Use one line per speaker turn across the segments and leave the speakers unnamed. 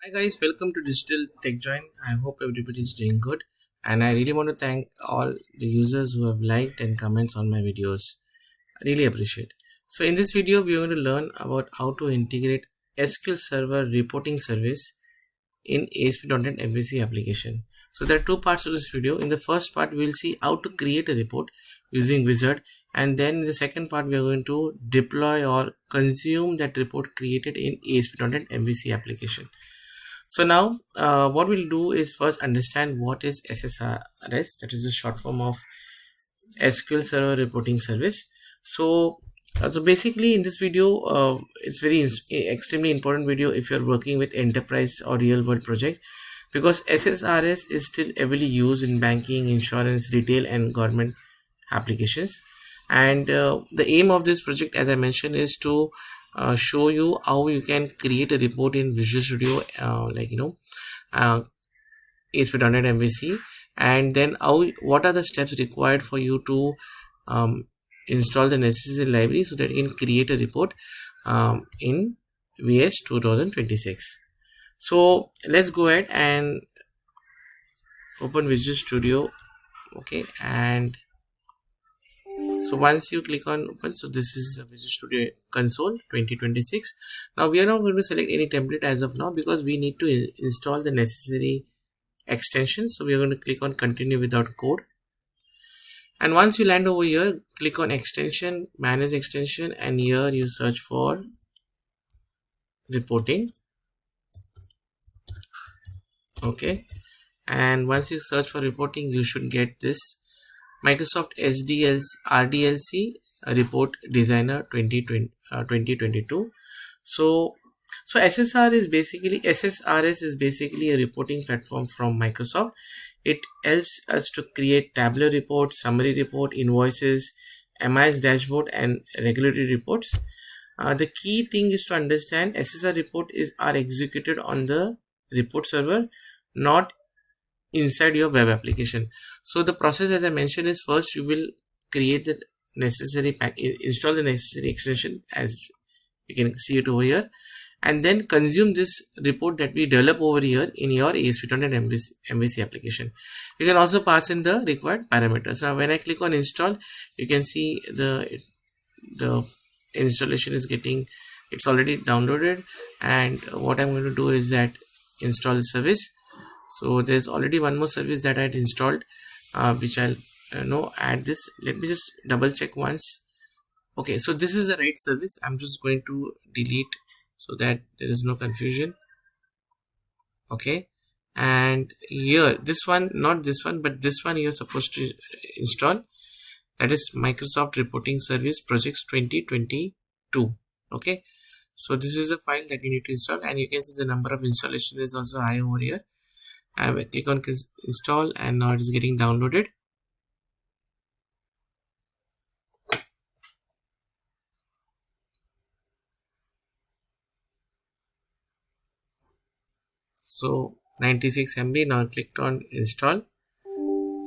Hi guys, welcome to Digital Tech Join. I hope everybody is doing good, and I really want to thank all the users who have liked and comments on my videos. I really appreciate. So in this video, we are going to learn about how to integrate SQL Server Reporting Service in ASP.NET MVC application. So there are two parts to this video. In the first part, we'll see how to create a report using Wizard, and then in the second part, we are going to deploy or consume that report created in ASP.NET MVC application. So now what we'll do is first understand what is SSRS, that is the short form of SQL Server Reporting Service. So basically in this video, it's extremely important video if you're working with enterprise or real world project, because SSRS is still heavily used in banking, insurance, retail and government applications. And the aim of this project, as I mentioned, is to show you how you can create a report in Visual Studio, ASP.NET MVC, and then what are the steps required for you to install the necessary library so that you can create a report in VS 2026. So let's go ahead and open Visual Studio. Okay, and so once you click on open, so this is Visual Studio console 2026. Now we are not going to select any template as of now because we need to install the necessary extensions. So we are going to click on continue without code, and once you land over here, click on extension, manage extension, and here you search for reporting. Okay, and once you search for reporting, you should get this Microsoft RDLC report designer 2022. So SSRS is basically a reporting platform from Microsoft. It helps us to create tabular report, summary report, invoices, MIS dashboard and regulatory reports. The key thing is to understand SSR report are executed on the report server, not inside your web application. So the process, as I mentioned, is first you will create the necessary install the necessary extension, as you can see it over here, and then consume this report that we develop over here in your ASP.NET MVC application. You can also pass in the required parameters. Now when I click on install, you can see the installation is it's already downloaded, and what I'm going to do is that install the service. So there's already one more service that I had installed, which I'll add this. Let me just double check once. Okay, so this is the right service. I'm just going to delete so that there is no confusion. Okay, and here this one, not this one, but this one you're supposed to install, that is Microsoft Reporting Service Projects 2022. Okay, so this is a file that you need to install, and you can see the number of installation is also high over here. I will click on install, and now it is getting downloaded. So 96 MB. Now clicked on install.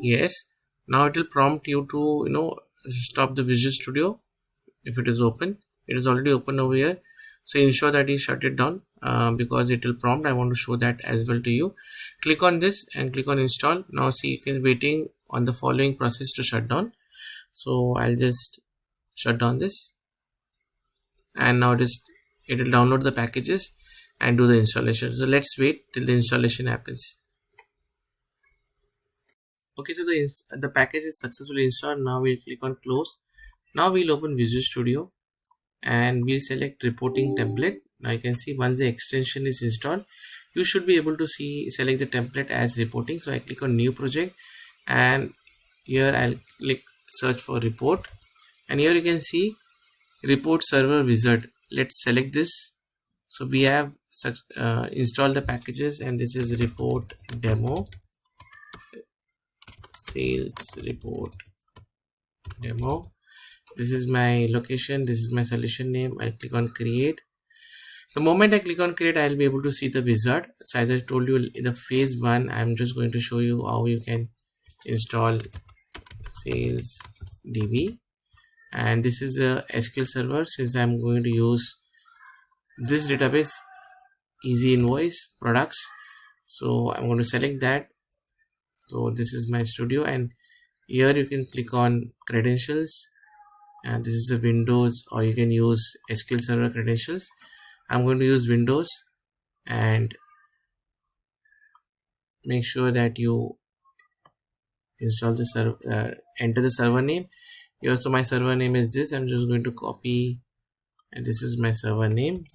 Yes. Now it will prompt you to stop the Visual Studio if it is open. It is already open over here. So ensure that you shut it down because it will prompt. I want to show that as well to you. Click on this and click on install. Now see, you can waiting on the following process to shut down. So I'll just shut down this, and now it will download the packages and do the installation. So let's wait till the installation happens. Okay, so the package is successfully installed. Now we'll click on close. Now we'll open Visual Studio and we'll select reporting template. Now you can see once the extension is installed, you should be able to select the template as reporting. So I click on new project, and here I'll click search for report, and here you can see report server wizard. Let's select this. So we have installed the packages, and this is report demo, sales report demo. This is my location, this is my solution name. I click on create. The moment I click on create, I'll be able to see the wizard. So as I told you in the phase 1, I'm just going to show you how you can install sales DB, and this is a SQL server. Since I'm going to use this database easy invoice products. So I'm going to select that. So this is my studio, and here you can click on credentials, and this is the Windows, or you can use SQL Server credentials. I'm going to use Windows, and make sure that you install the server, enter the server name here. So my server name is this. I'm just going to copy, and this is my server name,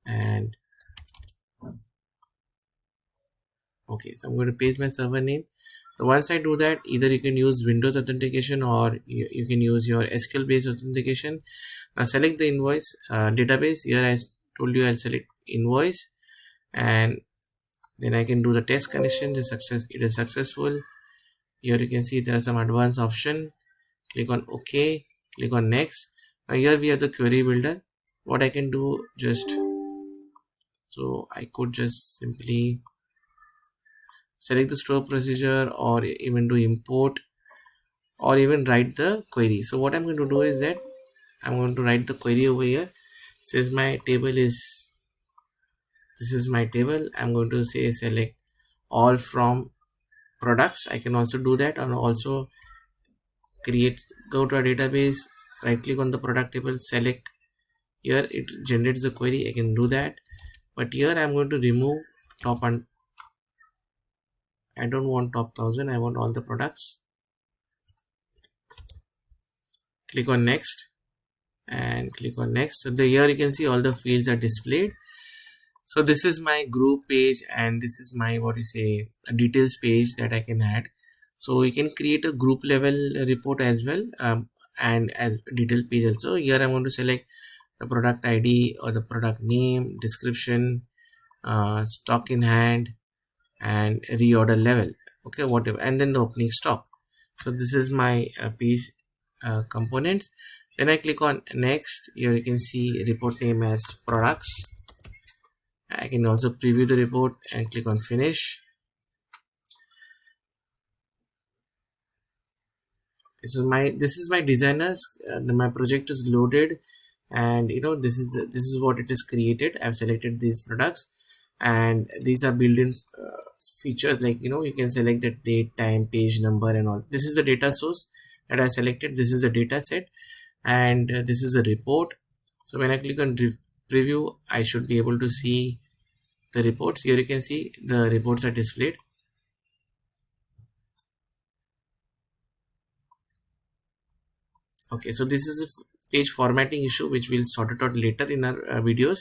and okay, so I'm going to paste my server name. So once I do that, either you can use Windows authentication, or you can use your SQL based authentication. Now select the invoice database. Here I told you I'll select invoice, and then I can do the test connection. It is successful. Here you can see there are some advanced option. Click on OK, click on next. Now here we have the query builder. What I can do, so I could just simply select the store procedure, or even do import, or even write the query. So what I'm going to do is that I'm going to write the query over here. It says my table is, this is my table. I'm going to say select all from products. I can also do that, and also go to a database, right click on the product table, select. Here it generates the query. I can do that, but here I'm going to remove top, and I don't want top 1000. I want all the products. Click on next, and click on next. So here you can see all the fields are displayed. So this is my group page, and this is my a details page that I can add. So you can create a group level report as well, and as detail page also. Here I'm going to select the product ID, or the product name, description, stock in hand, and reorder level, okay, whatever, and then the opening stock. So this is my page components. Then I click on next. Here you can see report name as products. I can also preview the report and click on finish. So this is my designers. My project is loaded, and this is what it is created. I've selected these products, and these are built-in features, like you can select the date, time, page number, and all. This is the data source that I selected. This is the data set, and this is a report. So when I click on preview, I should be able to see the reports. Here you can see the reports are displayed. Okay, so this is a page formatting issue which we'll sort it out later in our videos,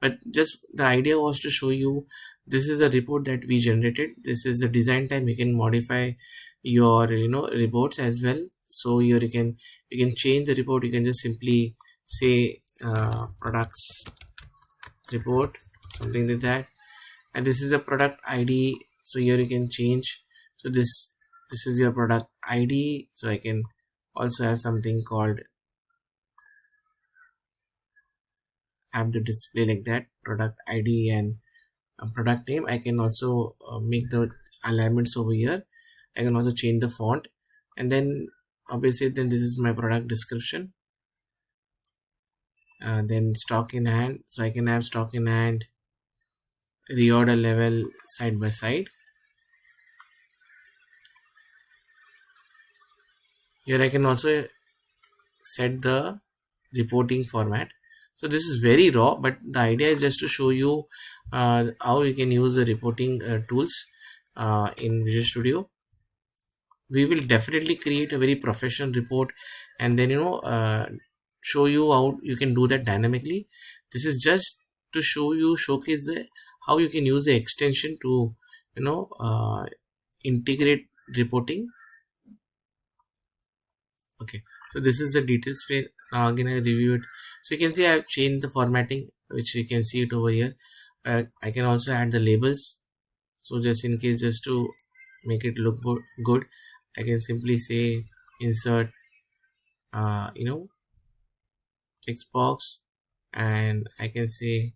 but just the idea was to show you this is a report that we generated. This is the design time. You can modify your reports as well. So here you can change the report. You can just simply say products report, something like that, and this is a product ID. So here you can change. So this is your product ID. So I can also have something called have the display like that, product ID and product name. I can also make the alignments over here. I can also change the font, and then obviously then this is my product description. Then stock in hand. So I can have stock in hand, reorder level, side by side. Here I can also set the reporting format. So this is very raw, but the idea is just to show you how you can use the reporting tools in Visual Studio. We will definitely create a very professional report, and then show you how you can do that dynamically. This is just to showcase how you can use the extension to integrate reporting. Okay, so this is the details page. Now again I review it. So you can see I have changed the formatting, which you can see it over here. I can also add the labels. So just in case, just to make it look good, I can simply say insert text box, and I can say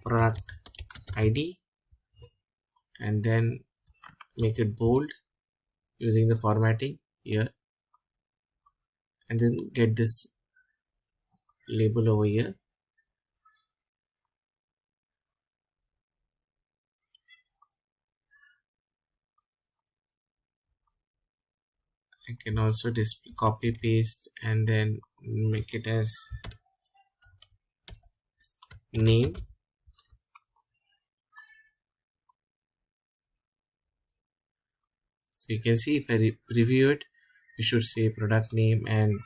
product ID, and then make it bold using the formatting here, and then get this label over here. I can also copy paste and then make it as name. So you can see if I review it, you should say product name, and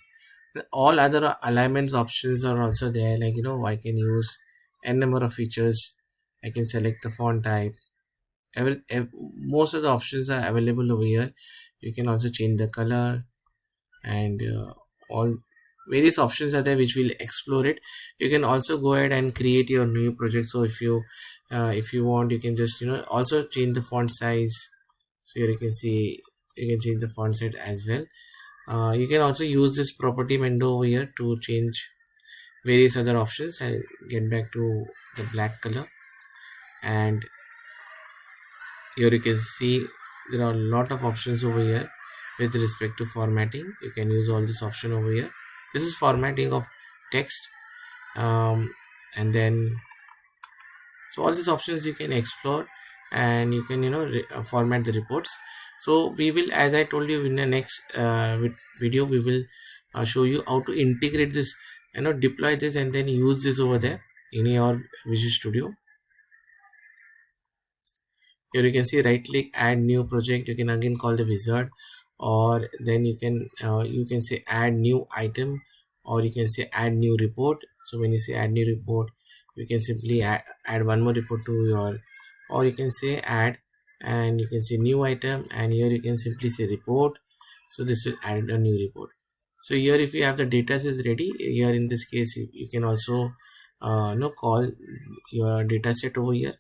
all other alignment options are also there. Like, I can use n number of features. I can select the font type. Most of the options are available over here. You can also change the color, and all various options are there which will explore it. You can also go ahead and create your new project. So if you want, you can just also change the font size. So here you can see you can change the font size as well. You can also use this property window over here to change various other options. I'll get back to the black color, and here you can see there are a lot of options over here with respect to formatting. You can use all this option over here. This is formatting of text, and then so all these options you can explore, and you can format the reports. So we will, as I told you, in the next video we will show you how to integrate this, deploy this and then use this over there in your Visual Studio. Here you can see right click, add new project. You can again call the wizard, or then you can say add new item, or you can say add new report. So when you say add new report, you can simply add one more report to your, or you can say add, and you can say new item, and here you can simply say report. So this will add a new report. So here if you have the data is ready, here in this case you can also call your data set over here,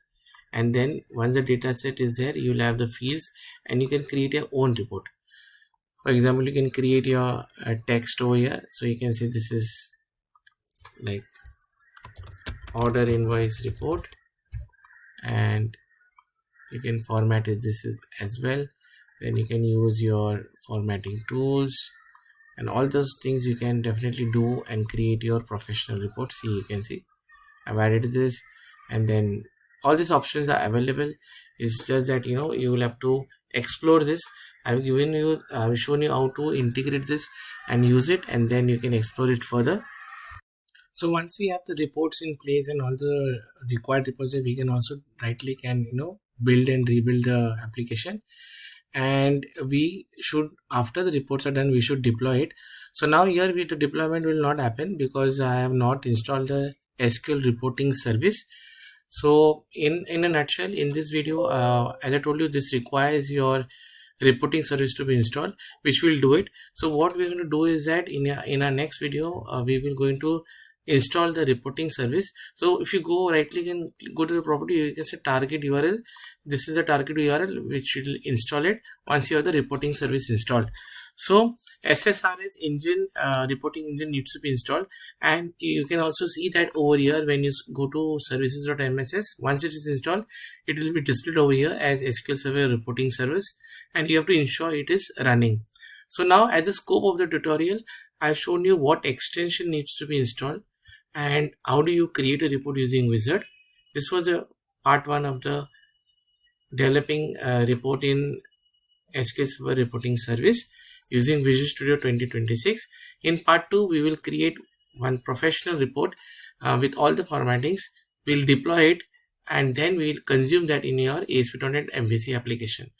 and then once the data set is there, you'll have the fields and you can create your own report. For example, you can create your text over here. So you can say this is like order invoice report, and you can format it this is as well. Then you can use your formatting tools and all those things you can definitely do and create your professional report. See, you can see I've added this, and then all these options are available. It's just that you will have to explore this. I've shown you how to integrate this and use it, and then you can explore it further. So once we have the reports in place and all the required reports, we can also right click and build and rebuild the application. And we should, after the reports are done, we should deploy it. So now here the deployment will not happen because I have not installed the SQL reporting service. So in a nutshell, in this video, as I told you, this requires your reporting service to be installed, which will do it. So what we're going to do is that in our next video, we will going to install the reporting service. So if you go right click and go to the property, you can say target URL. This is the target URL which will install it once you have the reporting service installed. So SSRS engine, reporting engine needs to be installed, and you can also see that over here when you go to services.mss, once it is installed, it will be displayed over here as SQL Server Reporting Service, and you have to ensure it is running. So now, as the scope of the tutorial, I've shown you what extension needs to be installed and how do you create a report using Wizard. This was a part 1 of the developing report in SQL Server Reporting Service using Visual Studio 2026. In part 2, we will create one professional report with all the formattings. We'll deploy it, and then we'll consume that in your ASP.NET MVC application.